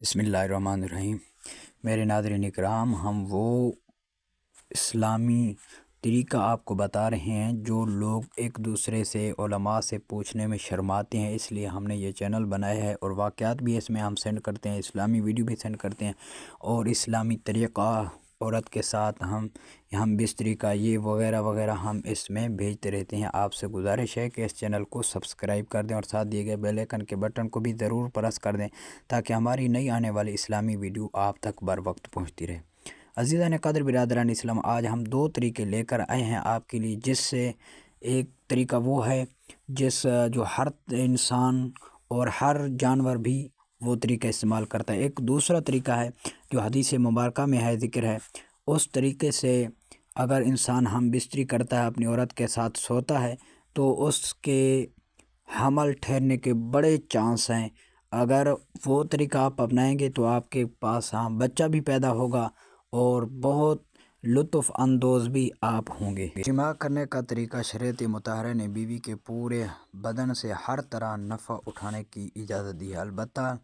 بسم اللہ الرحمن الرحیم۔ میرے ناظرین اکرام، ہم وہ اسلامی طریقہ آپ کو بتا رہے ہیں جو لوگ ایک دوسرے سے علماء سے پوچھنے میں شرماتے ہیں، اس لیے ہم نے یہ چینل بنایا ہے اور واقعات بھی اس میں ہم سینڈ کرتے ہیں، اسلامی ویڈیو بھی سینڈ کرتے ہیں اور اسلامی طریقہ عورت کے ساتھ ہم بستری کا یہ وغیرہ وغیرہ ہم اس میں بھیجتے رہتے ہیں۔ آپ سے گزارش ہے کہ اس چینل کو سبسکرائب کر دیں اور ساتھ دیے گئے بیل آئیکن کے بٹن کو بھی ضرور پریس کر دیں تاکہ ہماری نئی آنے والی اسلامی ویڈیو آپ تک بر وقت پہنچتی رہے۔ عزیزان قدر برادران اسلام، آج ہم دو طریقے لے کر آئے ہیں آپ کے لیے، جس سے ایک طریقہ وہ ہے جو ہر انسان اور ہر جانور بھی وہ طریقہ استعمال کرتا ہے۔ ایک دوسرا طریقہ ہے جو حدیث مبارکہ میں ہے، ذکر ہے، اس طریقے سے اگر انسان ہم بستری کرتا ہے، اپنی عورت کے ساتھ سوتا ہے، تو اس کے حمل ٹھہرنے کے بڑے چانس ہیں۔ اگر وہ طریقہ آپ اپنائیں گے تو آپ کے پاس بچہ بھی پیدا ہوگا اور بہت لطف اندوز بھی آپ ہوں گے۔ جماع کرنے کا طریقہ شریعت مطہرہ نے بیوی کے پورے بدن سے ہر طرح نفع اٹھانے کی اجازت دی ہے، البتہ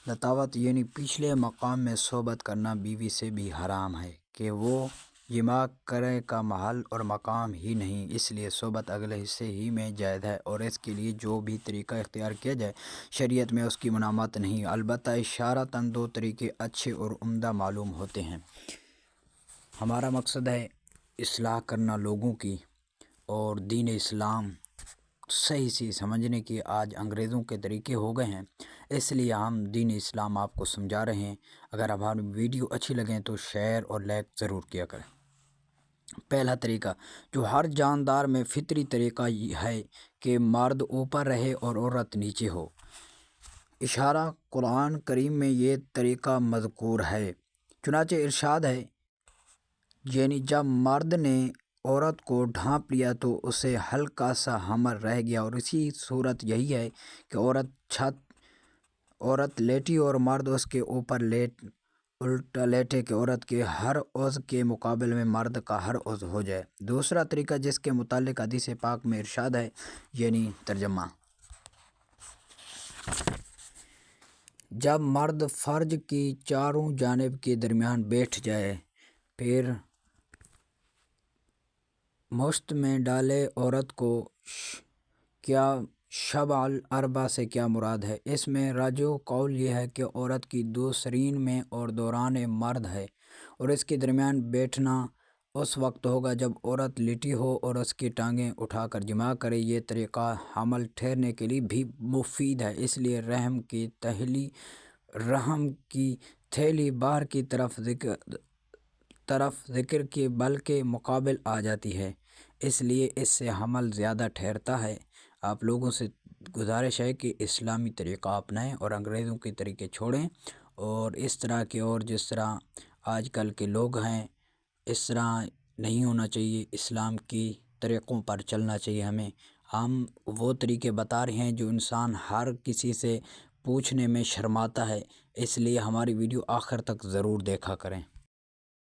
لطاوت یعنی پچھلے مقام میں صحبت کرنا بیوی سے بھی حرام ہے کہ وہ جماع کرنے کا محل اور مقام ہی نہیں، اس لیے صحبت اگلے حصے ہی میں جائز ہے اور اس کے لیے جو بھی طریقہ اختیار کیا جائے شریعت میں اس کی منامات نہیں، البتہ اشارتاً دو طریقے اچھے اور عمدہ معلوم ہوتے ہیں۔ ہمارا مقصد ہے اصلاح کرنا لوگوں کی اور دین اسلام صحیح سے سمجھنے کی۔ آج انگریزوں کے طریقے ہو گئے ہیں، اس لیے ہم دین اسلام آپ کو سمجھا رہے ہیں۔ اگر ہماری ویڈیو اچھی لگیں تو شیئر اور لائک ضرور کیا کریں۔ پہلا طریقہ جو ہر جاندار میں فطری طریقہ یہ ہے کہ مرد اوپر رہے اور عورت نیچے ہو۔ اشارہ قرآن کریم میں یہ طریقہ مذکور ہے، چنانچہ ارشاد ہے، یعنی جب مرد نے عورت کو ڈھانپ لیا تو اسے ہلکا سا حمل رہ گیا، اور اسی صورت یہی ہے کہ عورت لیٹی اور مرد اس کے اوپر الٹا لیٹے کہ عورت کے ہر عضو کے مقابل میں مرد کا ہر عضو ہو جائے۔ دوسرا طریقہ جس کے متعلق حدیث پاک میں ارشاد ہے، یعنی ترجمہ، جب مرد فرج کی چاروں جانب کے درمیان بیٹھ جائے، پھر مشت میں ڈالے۔ عورت کو کیا شب الاربع سے کیا مراد ہے؟ اس میں راجو قول یہ ہے کہ عورت کی دوسرین میں اور دوران مرد ہے، اور اس کے درمیان بیٹھنا اس وقت ہوگا جب عورت لیٹی ہو اور اس کی ٹانگیں اٹھا کر جماع کرے۔ یہ طریقہ حمل ٹھہرنے کے لیے بھی مفید ہے، اس لیے رحم کی تھیلی باہر کی طرف ذکر کے بل کے مقابل آ جاتی ہے، اس لیے اس سے حمل زیادہ ٹھہرتا ہے۔ آپ لوگوں سے گزارش ہے کہ اسلامی طریقہ اپنائیں اور انگریزوں کے طریقے چھوڑیں، اور اس طرح کے اور جس طرح آج کل کے لوگ ہیں اس طرح نہیں ہونا چاہیے، اسلام کی طریقوں پر چلنا چاہیے ہمیں۔ ہم وہ طریقے بتا رہے ہیں جو انسان ہر کسی سے پوچھنے میں شرماتا ہے، اس لیے ہماری ویڈیو آخر تک ضرور دیکھا کریں۔